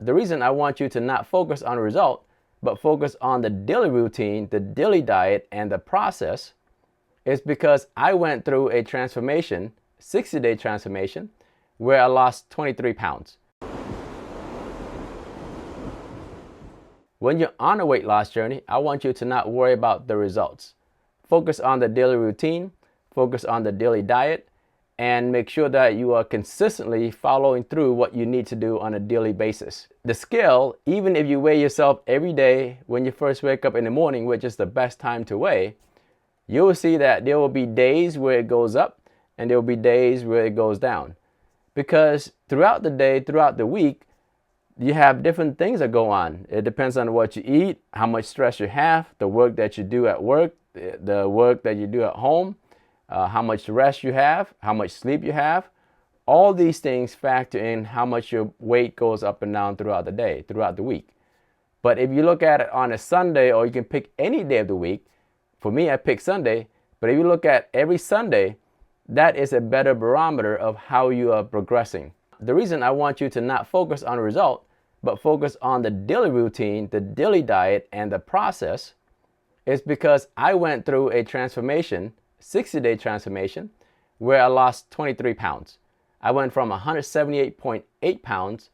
The reason I want you to not focus on the result, but focus on the daily routine, the daily diet, and the process is because I went through a transformation, 60-day transformation, where I lost 23 pounds. When you're on a weight loss journey, I want you to not worry about the results. Focus on the daily routine, focus on the daily diet, and make sure that you are consistently following through what you need to do on a daily basis. The scale, even if you weigh yourself every day when you first wake up in the morning, which is the best time to weigh, you will see that there will be days where it goes up and there will be days where it goes down. Because throughout the day, throughout the week, you have different things that go on. It depends on what you eat, how much stress you have, the work that you do at work, the work that you do at home, how much rest you have, how much sleep you have. All these things factor in how much your weight goes up and down throughout the day, throughout the week. But if you look at it on a Sunday, or you can pick any day of the week, for me, I pick Sunday, but if you look at every Sunday, that is a better barometer of how you are progressing. The reason I want you to not focus on the result, but focus on the daily routine, the daily diet, and the process is because I went through a transformation, 60-day transformation, where I lost 23 pounds. I went from 178.8 pounds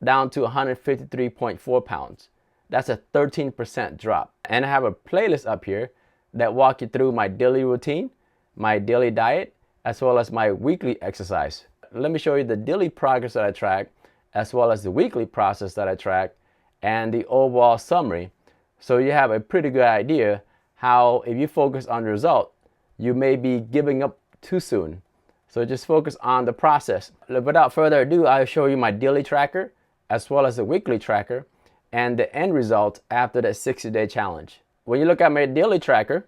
down to 153.4 pounds. That's a 13% drop. And I have a playlist up here that walk you through my daily routine, my daily diet, as well as my weekly exercise. Let me show you the daily progress that I track, as well as the weekly process that I track, and the overall summary. So you have a pretty good idea how, if you focus on the result, you may be giving up too soon. So just focus on the process. Without further ado, I'll show you my daily tracker, as well as the weekly tracker, and the end result after the 60-day challenge. When you look at my daily tracker,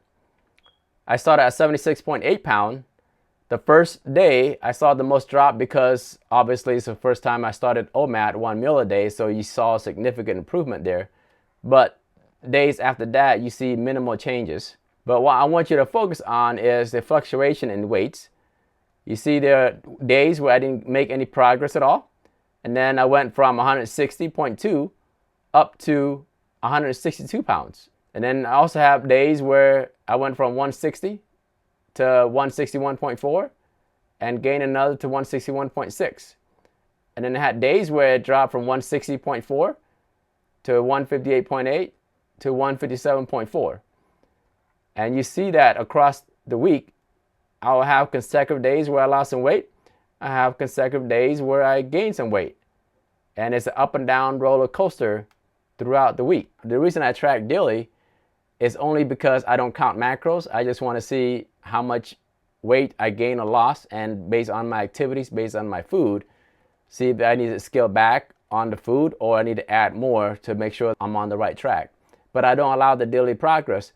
I started at 76.8 pounds. The first day, I saw the most drop because obviously it's the first time I started OMAD 1 meal a day, so you saw significant improvement there. But days after that, you see minimal changes. But what I want you to focus on is the fluctuation in weights. You see there are days where I didn't make any progress at all. And then I went from 160.2 up to 162 pounds. And then I also have days where I went from 160 to 161.4 and gained another to 161.6. And then I had days where it dropped from 160.4 to 158.8 to 157.4. And you see that across the week, I'll have consecutive days where I lost some weight. I have consecutive days where I gained some weight. And it's an up and down roller coaster throughout the week. The reason I track daily is only because I don't count macros. I just want to see how much weight I gain or lost, and based on my activities, based on my food, see if I need to scale back on the food or I need to add more to make sure I'm on the right track. But I don't allow the daily progress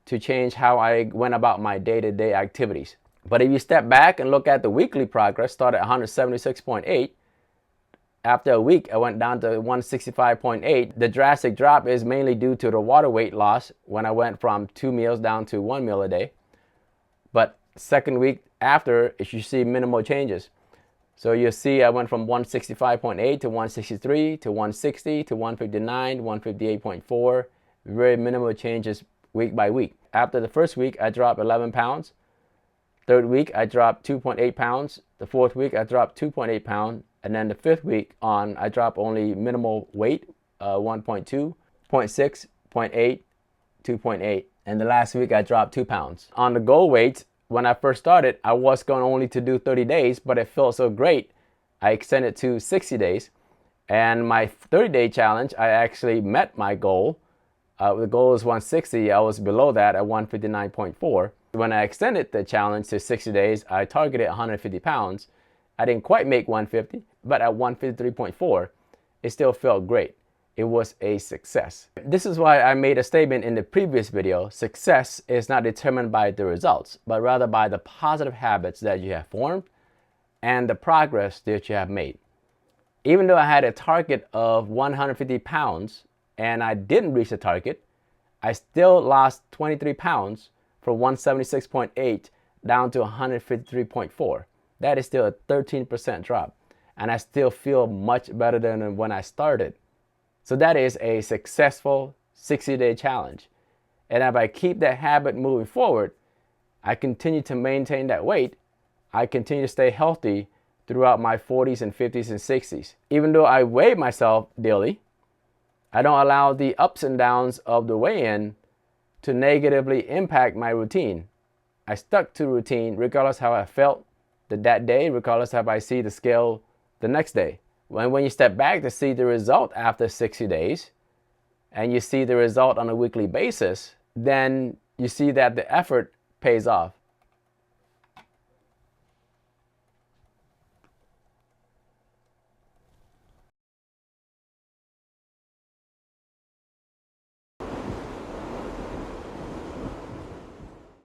to change how I went about my day-to-day activities. But if you step back and look at the weekly progress, start at 176.8. After a week, I went down to 165.8. The drastic drop is mainly due to the water weight loss when I went from 2 meals down to 1 meal a day. But second week after, you see minimal changes. So you'll see I went from 165.8 to 163 to 160 to 159, 158.4. Very minimal changes week by week. After the first week, I dropped 11 pounds. Third week, I dropped 2.8 pounds. The fourth week, I dropped 2.8 pounds. And then the fifth week on, I dropped only minimal weight, 1.2, 0.6, 0.8, 2.8. And the last week, I dropped 2 pounds. On the goal weight, when I first started, I was going only to do 30 days, but it felt so great, I extended to 60 days. And my 30-day challenge, I actually met my goal. The goal is 160. I was below that at 159.4. When I extended the challenge to 60 days, I targeted 150 pounds. I didn't quite make 150, but at 153.4, it still felt great. It was a success. This is why I made a statement in the previous video. Success is not determined by the results, but rather by the positive habits that you have formed and the progress that you have made. Even though I had a target of 150 pounds and I didn't reach the target, I still lost 23 pounds from 176.8 down to 153.4. That is still a 13% drop. And I still feel much better than when I started. So that is a successful 60-day challenge. And if I keep that habit moving forward, I continue to maintain that weight, I continue to stay healthy throughout my 40s and 50s and 60s. Even though I weigh myself daily, I don't allow the ups and downs of the weigh-in to negatively impact my routine. I stuck to routine regardless how I felt that day, regardless how I see the scale the next day. When you step back to see the result after 60 days, and you see the result on a weekly basis, then you see that the effort pays off.